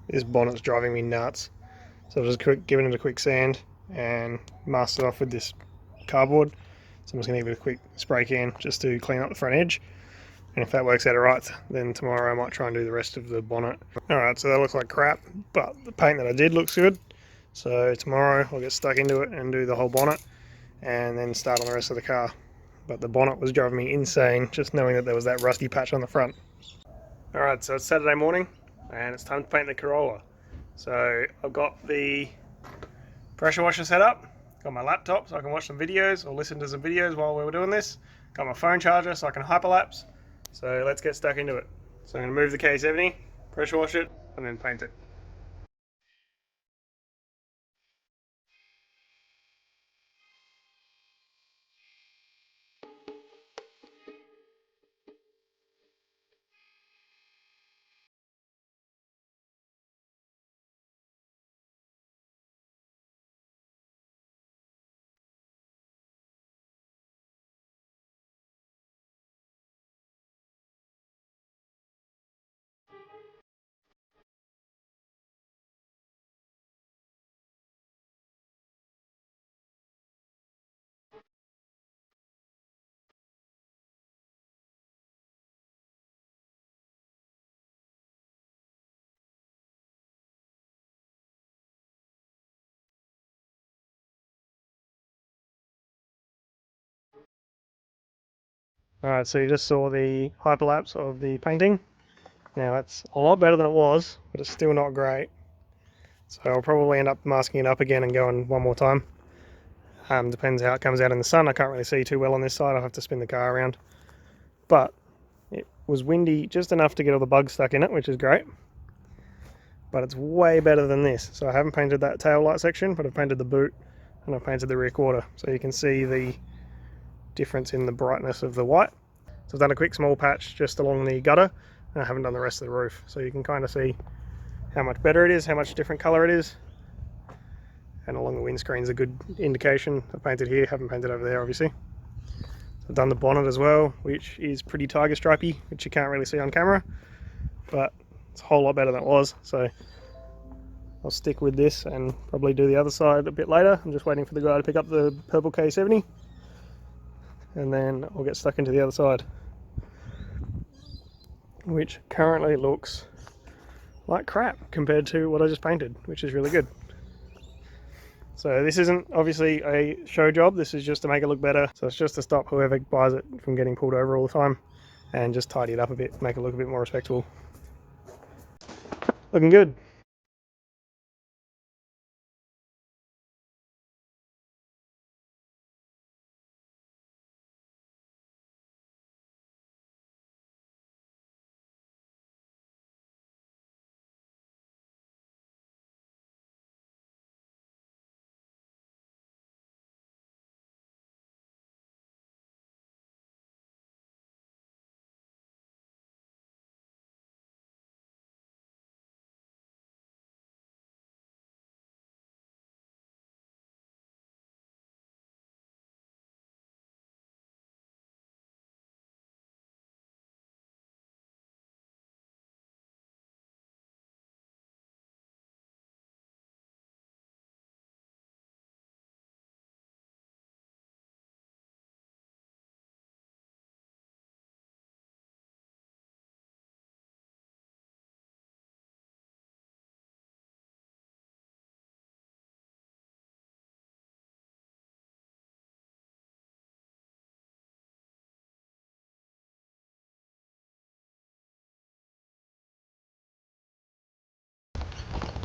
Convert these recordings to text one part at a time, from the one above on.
This bonnet's driving me nuts. So I've just given it a quick sand and masked it off with this cardboard. So I'm just going to give it a quick spray can just to clean up the front edge. And if that works out alright, then tomorrow I might try and do the rest of the bonnet. Alright, so that looks like crap, but the paint that I did looks good. So tomorrow I'll get stuck into it and do the whole bonnet and then start on the rest of the car. But the bonnet was driving me insane just knowing that there was that rusty patch on the front. Alright, so it's Saturday morning and it's time to paint the Corolla. So I've got the pressure washer set up, got my laptop so I can watch some videos or listen to some videos while we were doing this, got my phone charger so I can hyperlapse. So let's get stuck into it. So I'm going to move the KE70, pressure wash it, and then paint it. Alright, so you just saw the hyperlapse of the painting. Now that's a lot better than it was, but it's still not great. So I'll probably end up masking it up again and going one more time. Depends how it comes out in the sun. I can't really see too well on this side. I'll have to spin the car around. But it was windy just enough to get all the bugs stuck in it, which is great. But it's way better than this. So I haven't painted that tail light section, but I've painted the boot and I've painted the rear quarter. So you can see the difference in the brightness of the white. So I've done a quick small patch just along the gutter and I haven't done the rest of the roof. So you can kind of see how much better it is, how much different color it is. And along the windscreen's a good indication. I painted here, haven't painted over there obviously. I've done the bonnet as well, which is pretty tiger stripey, which you can't really see on camera, but it's a whole lot better than it was. So I'll stick with this and probably do the other side a bit later. I'm just waiting for the guy to pick up the purple KE70 and then I'll get stuck into the other side, which currently looks like crap compared to what I just painted, which is really good. So this isn't obviously a show job, this is just to make it look better. So it's just to stop whoever buys it from getting pulled over all the time and just tidy it up a bit, make it look a bit more respectable. Looking good.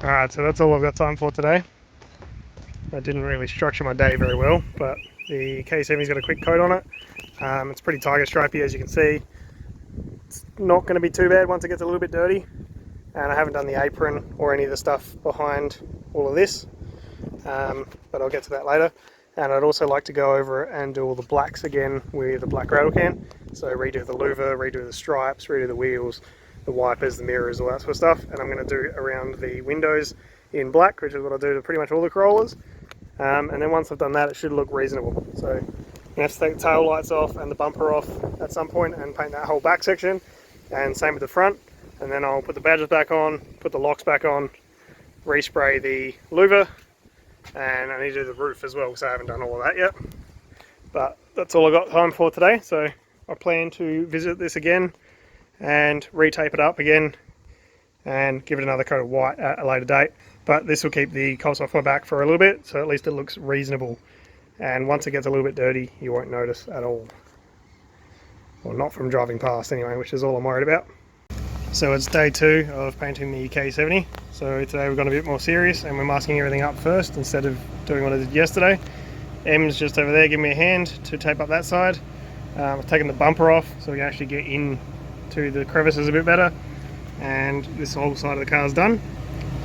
Alright, so that's all I've got time for today. I didn't really structure my day very well, but the KE70's got a quick coat on it. It's pretty tiger stripey, as you can see. It's not going to be too bad once it gets a little bit dirty. And I haven't done the apron or any of the stuff behind all of this, but I'll get to that later. And I'd also like to go over and do all the blacks again with a black rattle can. So redo the louver, redo the stripes, redo the wheels, the wipers, the mirrors, all that sort of stuff. And I'm going to do around the windows in black, which is what I do to pretty much all the Corollas. And then once I've done that, it should look reasonable. So I'm going to have to take the tail lights off and the bumper off at some point and paint that whole back section. And same with the front. and then I'll put the badges back on, put the locks back on, respray the louver, and I need to do the roof as well because I haven't done all of that yet. But that's all I got time for today, so I plan to visit this again and re-tape it up again and give it another coat of white at a later date. But this will keep the coals off my back for a little bit, so at least it looks reasonable. And once it gets a little bit dirty, you won't notice at all. Well, not from driving past anyway, which is all I'm worried about. So it's day 2 of painting the KE70. So today we've gone a bit more serious and we're masking everything up first instead of doing what I did yesterday. Em's just over there giving me a hand to tape up that side. I've taken the bumper off so we can actually get in to the crevices a bit better. And this whole side of the car is done.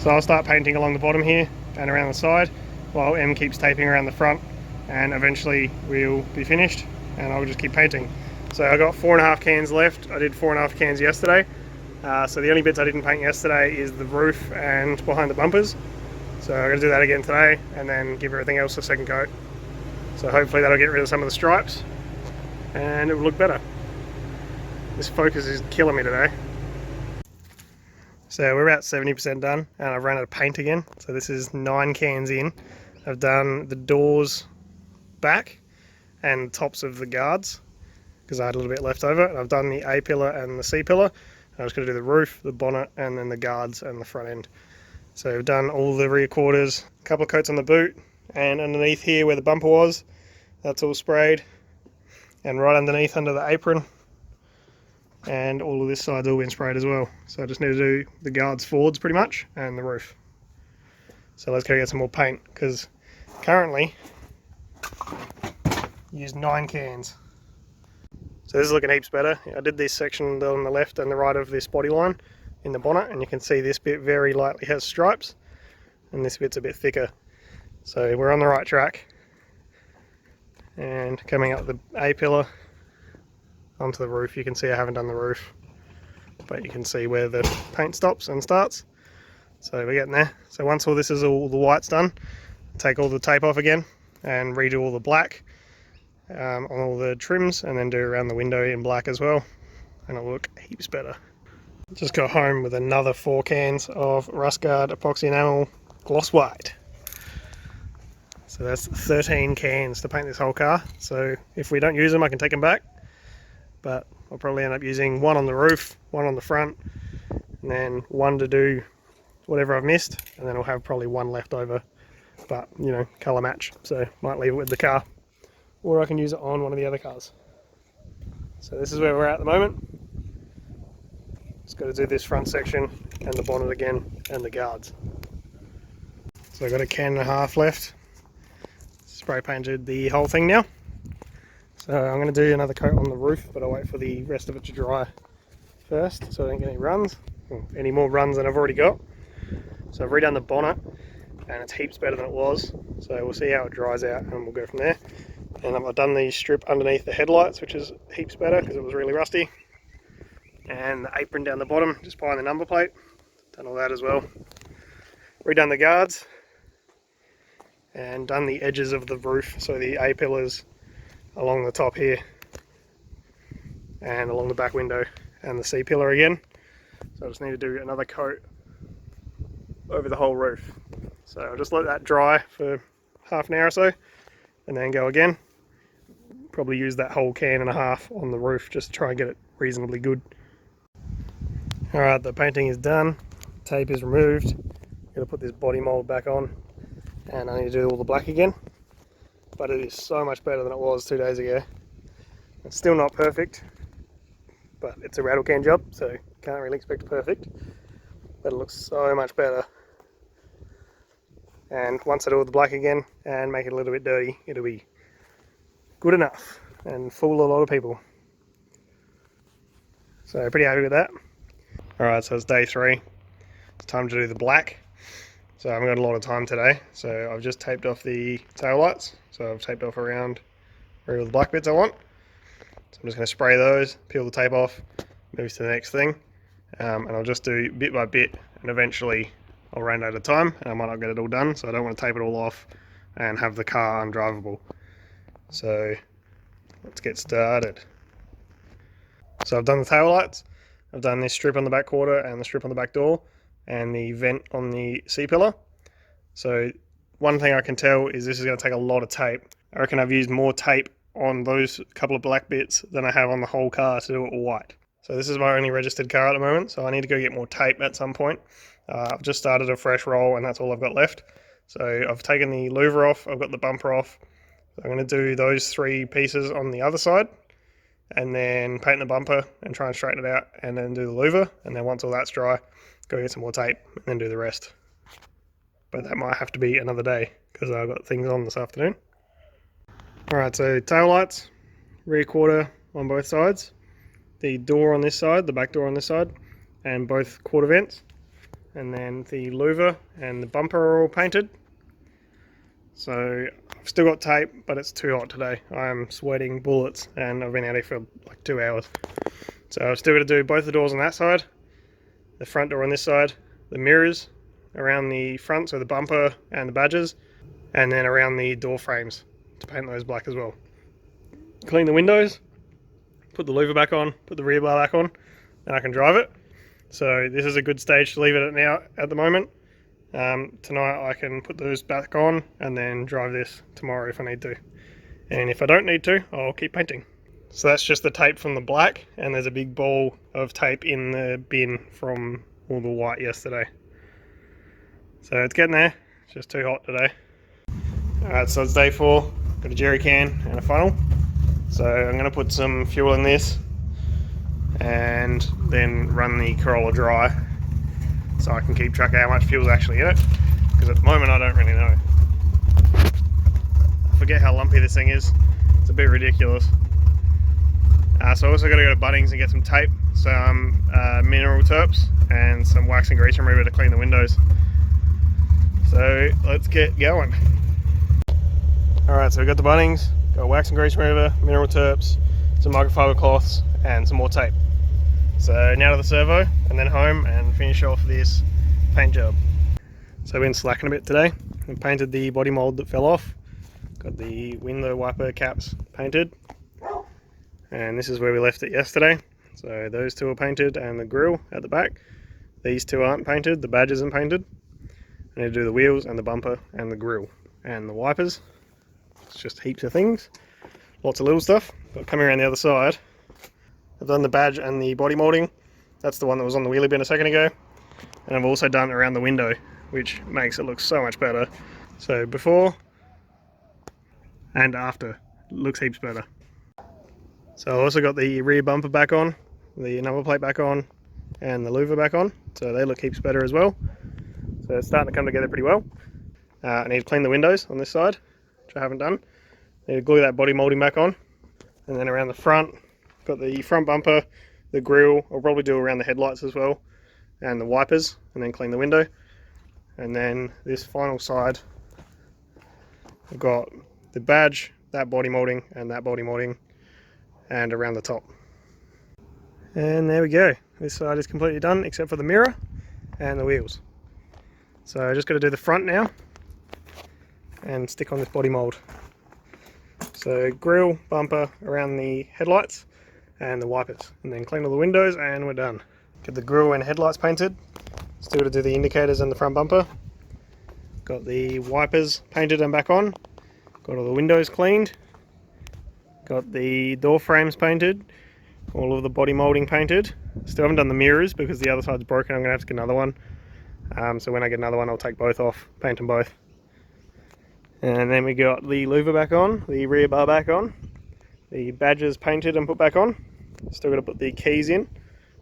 So I'll start painting along the bottom here and around the side while Em keeps taping around the front, and eventually we'll be finished and I'll just keep painting. So I got 4.5 cans left. I did 4.5 cans yesterday. So the only bits I didn't paint yesterday is the roof and behind the bumpers. So I'm going to do that again today and then give everything else a second coat. So hopefully that'll get rid of some of the stripes and it will look better. This focus is killing me today. So we're about 70% done and I've run out of paint again. So this is 9 cans in. I've done the doors back and tops of the guards because I had a little bit left over. And I've done the A pillar and the C pillar. I'm just going to do the roof, the bonnet, and then the guards and the front end. So I've done all the rear quarters, a couple of coats on the boot, and underneath here where the bumper was, that's all sprayed. And right underneath under the apron, and all of this side's all been sprayed as well. So I just need to do the guards forwards pretty much, and the roof. So let's go get some more paint, because currently, used 9 cans. So this is looking heaps better. I did this section on the left and the right of this body line in the bonnet, and you can see this bit very lightly has stripes and this bit's a bit thicker. So we're on the right track. And coming up the A pillar onto the roof, you can see I haven't done the roof, but you can see where the paint stops and starts. So we're getting there. So once all this is all the white's done, take all the tape off again and redo all the black on all the trims, and then do around the window in black as well, and it'll look heaps better. Just got home with another 4 cans of Rust Guard epoxy enamel gloss white. So that's 13 cans to paint this whole car. So if we don't use them, I can take them back, but I'll probably end up using 1 on the roof, 1 on the front, and then 1 to do whatever I've missed, and then I'll have probably 1 left over, but you know, colour match, so might leave it with the car, or I can use it on one of the other cars. So this is where we're at the moment. Just got to do this front section and the bonnet again and the guards. So I've got a 1.5 cans left. Spray painted the whole thing now. So I'm going to do another coat on the roof, but I'll wait for the rest of it to dry first so I don't get any runs, or any more runs than I've already got. So I've redone the bonnet and it's heaps better than it was. So we'll see how it dries out and we'll go from there. And I've done the strip underneath the headlights, which is heaps better because it was really rusty. And the apron down the bottom, just behind the number plate. Done all that as well. Redone the guards. And done the edges of the roof, so the A pillars along the top here. And along the back window. And the C pillar again. So I just need to do another coat over the whole roof. So I'll just let that dry for half an hour or so. And then go again. Probably use that whole 1.5 cans on the roof just to try and get it reasonably good. Alright, the painting is done, tape is removed. I'm going to put this body mould back on, and I need to do all the black again. But it is so much better than it was 2 days ago. It's still not perfect, but it's a rattle can job, so can't really expect perfect. But it looks so much better. And once I do all the black again and make it a little bit dirty, it'll be good enough and fool a lot of people. So pretty happy with that. Alright, so it's day 3. It's time to do the black. So I haven't got a lot of time today. So I've just taped off the tail lights. So I've taped off around where all the black bits I want. So I'm just going to spray those, peel the tape off, move to the next thing. And I'll just do bit by bit, and eventually I'll run out of time and I might not get it all done. So I don't want to tape it all off and have the car undrivable. So let's get started. So I've done the tail lights. I've done this strip on the back quarter and the strip on the back door and the vent on the C-pillar. So one thing I can tell is this is going to take a lot of tape. I reckon I've used more tape on those couple of black bits than I have on the whole car to do it all white. So this is my only registered car at the moment, so I need to go get more tape at some point. I've just started a fresh roll and that's all I've got left. So I've taken the louver off, I've got the bumper off. So I'm going to do those 3 pieces on the other side and then paint the bumper and try and straighten it out and then do the louver. And then once all that's dry, go get some more tape and then do the rest. But that might have to be another day because I've got things on this afternoon. Alright, so tail lights, rear quarter on both sides, the door on this side, the back door on this side, and both quarter vents. And then the louver and the bumper are all painted. So I've still got tape, but it's too hot today. I'm sweating bullets and I've been out here for like 2 hours. So I've still got to do both the doors on that side, the front door on this side, the mirrors around the front, so the bumper and the badges, and then around the door frames to paint those black as well. Clean the windows, put the louver back on, put the rear bar back on, and I can drive it. So this is a good stage to leave it at now at the moment. Tonight I can put those back on and then drive this tomorrow if I need to. And if I don't need to, I'll keep painting. So that's just the tape from the black, and there's a big ball of tape in the bin from all the white yesterday. So it's getting there, it's just too hot today. Alright, so it's day 4, got a jerry can and a funnel. So I'm going to put some fuel in this and then run the Corolla dry so I can keep track of how much fuel's actually in it, because at the moment I don't really know. I forget how lumpy this thing is, it's a bit ridiculous. So I also got to go to Bunnings and get some tape, some mineral terps and some wax and grease remover to clean the windows. So let's get going. Alright, so we've got the Bunnings, got wax and grease remover, mineral terps, some microfiber cloths and some more tape. So now to the servo and then home and finish off this paint job. So I've been slacking a bit today. I painted the body mold that fell off, got the window wiper caps painted, and this is where we left it yesterday. So those 2 are painted and the grille at the back. These 2 aren't painted, the badge isn't painted. I need to do the wheels and the bumper and the grille and the wipers. It's just heaps of things, lots of little stuff. But coming around the other side, I've done the badge and the body molding. That's the one that was on the wheelie bin a second ago. And I've also done around the window, which makes it look so much better. So before and after, it looks heaps better. So I also got the rear bumper back on, the number plate back on, and the louver back on. So they look heaps better as well. So it's starting to come together pretty well. I need to clean the windows on this side, which I haven't done. I need to glue that body molding back on. And then around the front, got the front bumper, the grille. I'll probably do around the headlights as well, and the wipers, and then clean the window. And then this final side, I've got the badge, that body molding, and that body molding, and around the top. And there we go. This side is completely done except for the mirror and the wheels. So I just got to do the front now and stick on this body mold. So grille, bumper, around the headlights and the wipers, and then clean all the windows and we're done. Get the grille and headlights painted. Still to do the indicators and the front bumper. Got the wipers painted and back on. Got all the windows cleaned. Got the door frames painted. All of the body molding painted. Still haven't done the mirrors because the other side's broken. I'm going to have to get another one. So when I get another one, I'll take both off, paint them both. And then we got the louver back on, the rear bar back on, the badges painted and put back on. Still got to put the keys in,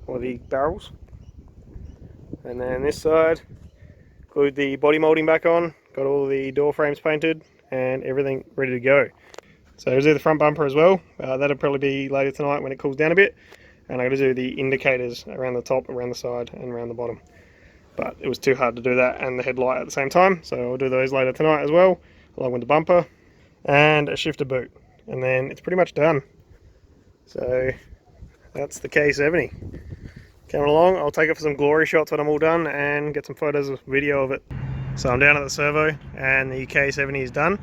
or the barrels. And then this side, glued the body molding back on, got all the door frames painted and everything ready to go. So I'll do the front bumper as well. That'll probably be later tonight when it cools down a bit. And I'm going to do the indicators around the top, around the side and around the bottom. But it was too hard to do that and the headlight at the same time, so I'll do those later tonight as well, along with the bumper and a shifter boot. And then it's pretty much done. So that's the KE70. Coming along, I'll take it for some glory shots when I'm all done and get some photos of video of it. So I'm down at the servo and the KE70 is done.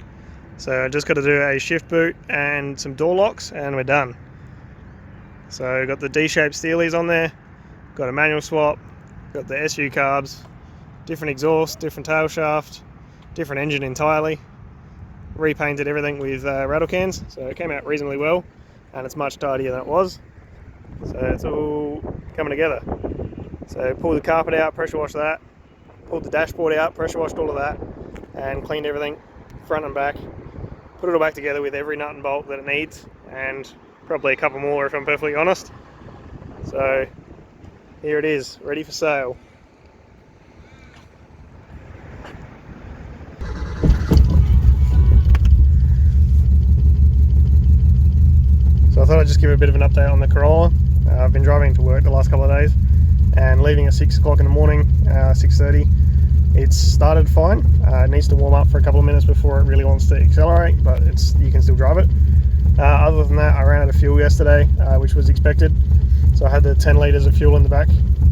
So I just got to do a shift boot and some door locks and we're done. So got the D-shaped steelies on there, got a manual swap, got the SU carbs, different exhaust, different tail shaft, different engine entirely. Repainted everything with rattle cans, so it came out reasonably well, and it's much tidier than it was. So it's all coming together. So pulled the carpet out, pressure washed that, pulled the dashboard out, pressure washed all of that, and cleaned everything front and back. Put it all back together with every nut and bolt that it needs, and probably a couple more if I'm perfectly honest. So here it is, ready for sale. So I thought I'd just give a bit of an update on the Corolla. I've been driving to work the last couple of days and leaving at 6 o'clock in the morning, 6:30. It's started fine. It needs to warm up for a couple of minutes before it really wants to accelerate, but you can still drive it. Other than that, I ran out of fuel yesterday, which was expected. So I had the 10 litres of fuel in the back,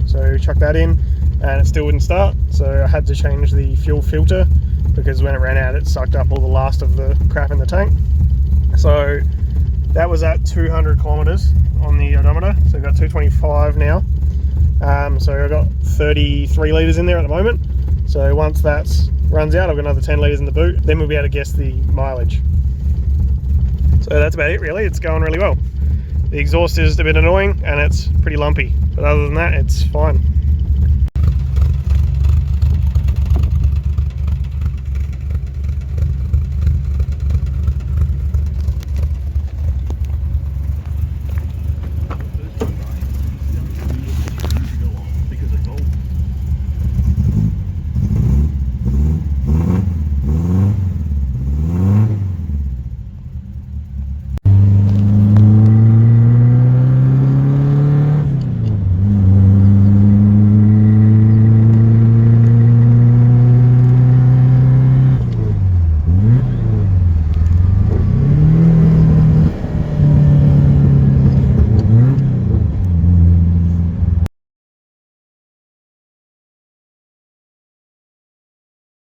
so chucked that in and it still wouldn't start. So I had to change the fuel filter because when it ran out, it sucked up all the last of the crap in the tank. So that was at 200 kilometers on the odometer, so I've got 225 now. So I've got 33 litres in there at the moment. So once that runs out, I've got another 10 litres in the boot. Then we'll be able to guess the mileage. So that's about it really, it's going really well. The exhaust is a bit annoying and it's pretty lumpy, but other than that, it's fine.